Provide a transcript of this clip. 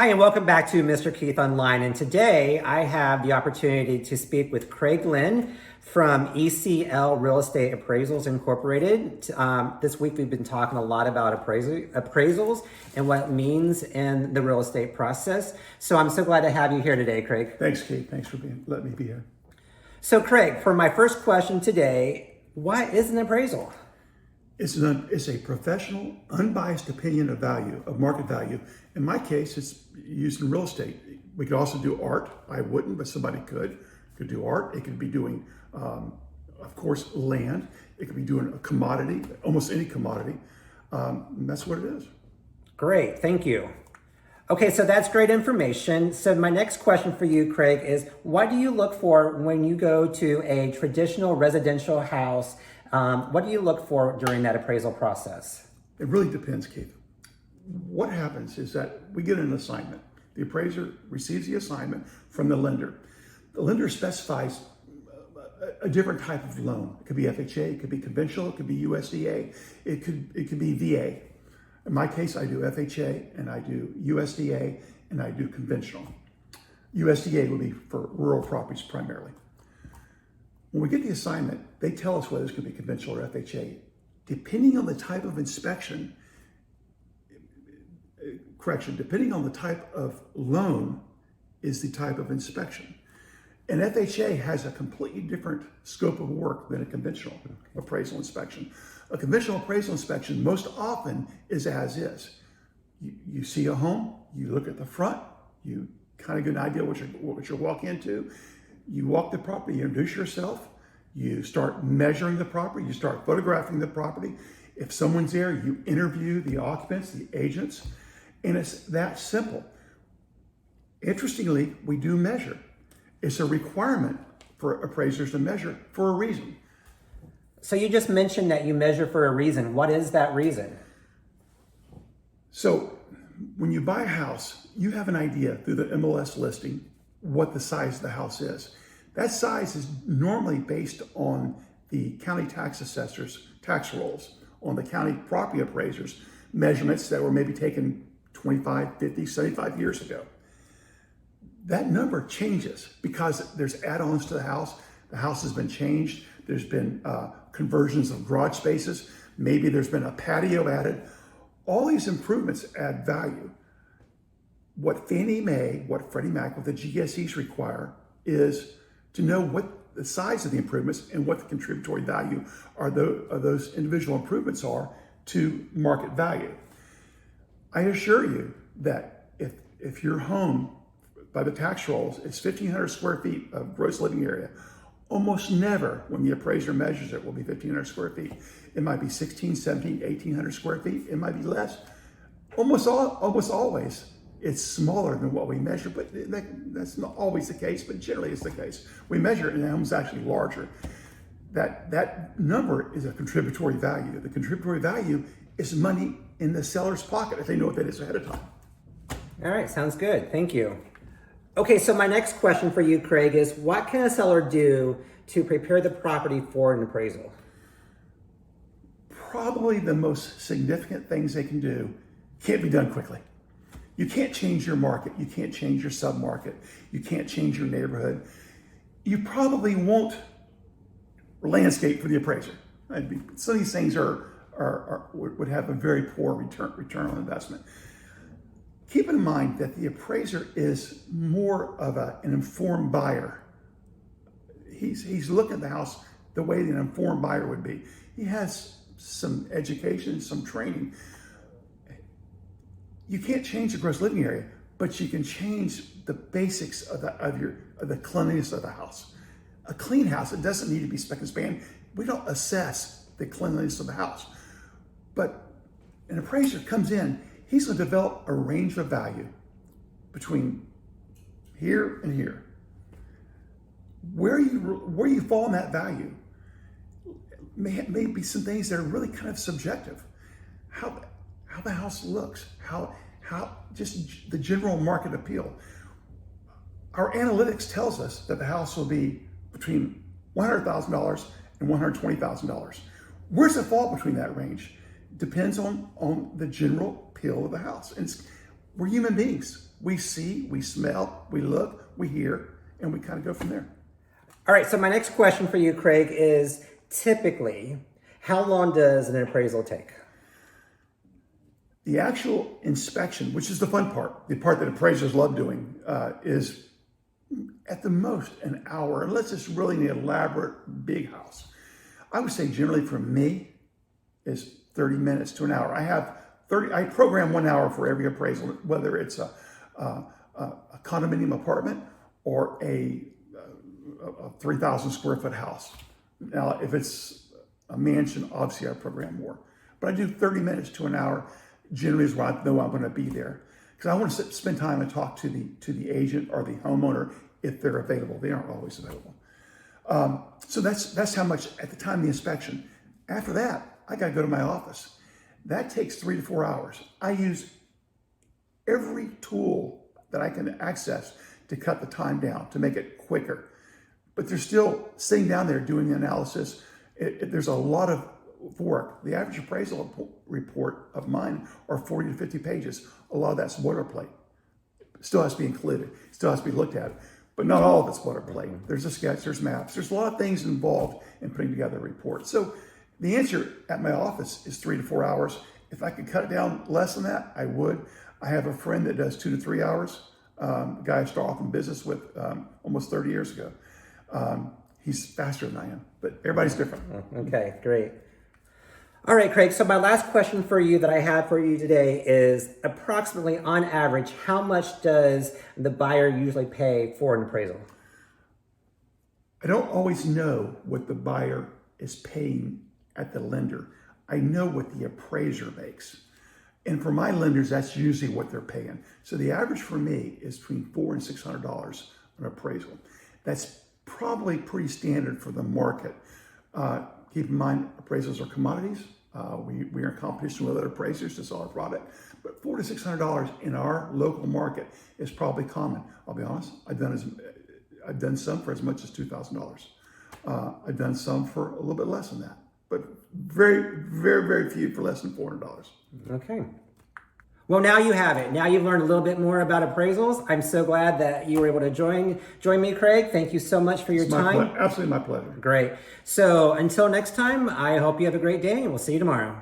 Hi, and welcome back to Mr. Keith Online. And today I have the opportunity to speak with Craig Lynn from ECL Real Estate Appraisals Incorporated. This week we've been talking a lot about appraisals and what it means in the real estate process. So I'm so glad to have you here today, Craig. Thanks, Keith. Thanks for letting me be here. So Craig, for my first question today, what is an appraisal? It's a professional, unbiased opinion of value, of market value. In my case, it's used in real estate. We could also do art. I wouldn't, but somebody could do art. It could be doing, of course, land. It could be doing a commodity, almost any commodity. That's what it is. Great, thank you. Okay, so that's great information. So my next question for you, Craig, is what do you look for when you go to a traditional residential house? What do you look for during that appraisal process? It really depends, Keith. What happens is that we get an assignment. The appraiser receives the assignment from the lender. The lender specifies a different type of loan. It could be FHA, it could be conventional, it could be USDA, it could be VA. In my case, I do FHA and I do USDA and I do conventional. USDA would be for rural properties primarily. When we get the assignment, they tell us whether it's going to be conventional or FHA. Depending on the type of inspection, depending on the type of loan is the type of inspection. And FHA has a completely different scope of work than a conventional appraisal inspection. A conventional appraisal inspection most often is as is. You see a home, you look at the front, you kind of get an idea what you're walking into. You walk the property, you introduce yourself, you start measuring the property, you start photographing the property. If someone's there, you interview the occupants, the agents, and it's that simple. Interestingly, we do measure. It's a requirement for appraisers to measure for a reason. So you just mentioned that you measure for a reason. What is that reason? So when you buy a house, you have an idea through the MLS listing what the size of the house is. That size is normally based on the county tax assessor's tax rolls, on the county property appraisers' measurements that were maybe taken 25, 50, 75 years ago. That number changes because there's add-ons to the house. The house has been changed. There's been conversions of garage spaces. Maybe there's been a patio added. All these improvements add value. What Fannie Mae, what Freddie Mac, what the GSEs require is to know what the size of the improvements and what the contributory value of those individual improvements are to market value. I assure you that if your home, by the tax rolls, is 1,500 square feet of gross living area, almost never, when the appraiser measures it, will be 1,500 square feet. It might be 16, 17, 1,800 square feet. It might be less. Almost always, it's smaller than what we measure, but that's not always the case, but generally it's the case. We measure it and the home's actually larger. That number is a contributory value. The contributory value is money in the seller's pocket if they know what that is ahead of time. All right, sounds good. Thank you. Okay, so my next question for you, Craig, is what can a seller do to prepare the property for an appraisal? Probably the most significant things they can do can't be done quickly. You can't change your market. You can't change your sub-market. You can't change your neighborhood. You probably won't landscape for the appraiser. Some of these things would have a very poor return on investment. Keep in mind that the appraiser is more of an informed buyer. He's looking at the house the way that an informed buyer would be. He has some education, some training. You can't change the gross living area, but you can change the basics of the cleanliness of the house. A clean house, it doesn't need to be spick and span. We don't assess the cleanliness of the house. But an appraiser comes in, he's going to develop a range of value between here and here. Where you fall in that value may be some things that are really kind of subjective. How the house looks, how just the general market appeal. Our analytics tells us that the house will be between $100,000 and $120,000. Where does it fall between that range? Depends on the general appeal of the house. And we're human beings. we see, we smell, we look, we hear, and we kind of go from there. All right, so my next question for you, Craig, is typically, how long does an appraisal take? The actual inspection, which is the fun part, the part that appraisers love doing, is at the most an hour, unless it's really an elaborate big house. I would say generally for me is 30 minutes to an hour. I program 1 hour for every appraisal, whether it's a condominium apartment or a 3,000 square foot house. Now, if it's a mansion, obviously I program more. But I do 30 minutes to an hour generally is where I know I'm going to be there. Because I want to spend time and talk to the agent or the homeowner if they're available. They aren't always available. So that's how much at the time of the inspection. After that, I got to go to my office. That takes 3 to 4 hours. I use every tool that I can access to cut the time down, to make it quicker. But they're still sitting down there doing the analysis. There's a lot of work. The average appraisal report of mine are 40 to 50 pages. A lot of that's boilerplate. Still has to be included. Still has to be looked at. But not all of it's boilerplate. There's a sketch, there's maps. There's a lot of things involved in putting together a report. So the answer at my office is 3 to 4 hours. If I could cut it down less than that, I would. I have a friend that does 2 to 3 hours. A guy I started off in business with almost 30 years ago. He's faster than I am, but everybody's different. Okay, great. All right, Craig, so my last question for you that I have for you today is approximately on average, how much does the buyer usually pay for an appraisal? I don't always know what the buyer is paying at the lender. I know what the appraiser makes. And for my lenders, that's usually what they're paying. So the average for me is between $400 and $600 on appraisal. That's probably pretty standard for the market. Keep in mind, appraisals are commodities. We are in competition with other appraisers to sell our product. But $400 to $600 in our local market is probably common. I'll be honest, I've done some for as much as $2,000. I've done some for a little bit less than that. But very, very, very few for less than $400. Okay. Well, now you have it. Now you've learned a little bit more about appraisals. I'm so glad that you were able to join me, Craig. Thank you so much for your time. Absolutely my pleasure. Great. So until next time, I hope you have a great day and we'll see you tomorrow.